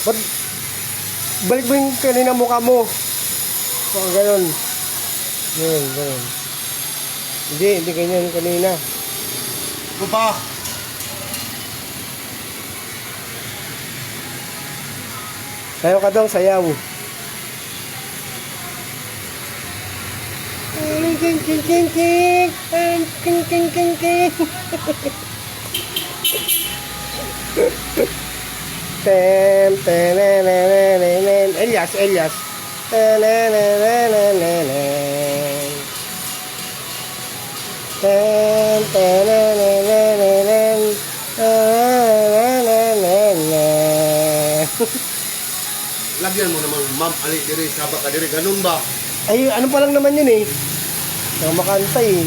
Ba't balik mo yung kanina mukha mo? O, ganun. Ganun, ganun. Hindi ganyan kanina. Ito pa. Sayaw ka daw, sayaw. King, king, king, king. King, king, king, king. Tem, tenenenenenen. Elias, Elias. Tenenenenenen. Tem, tenenenenenen. Tenenenenenen. Lagyan mo naman, ma'am, ali diri, sabak ka diri. Ganun ba? Ay, ano pa lang naman yun eh. Nakamakanta eh.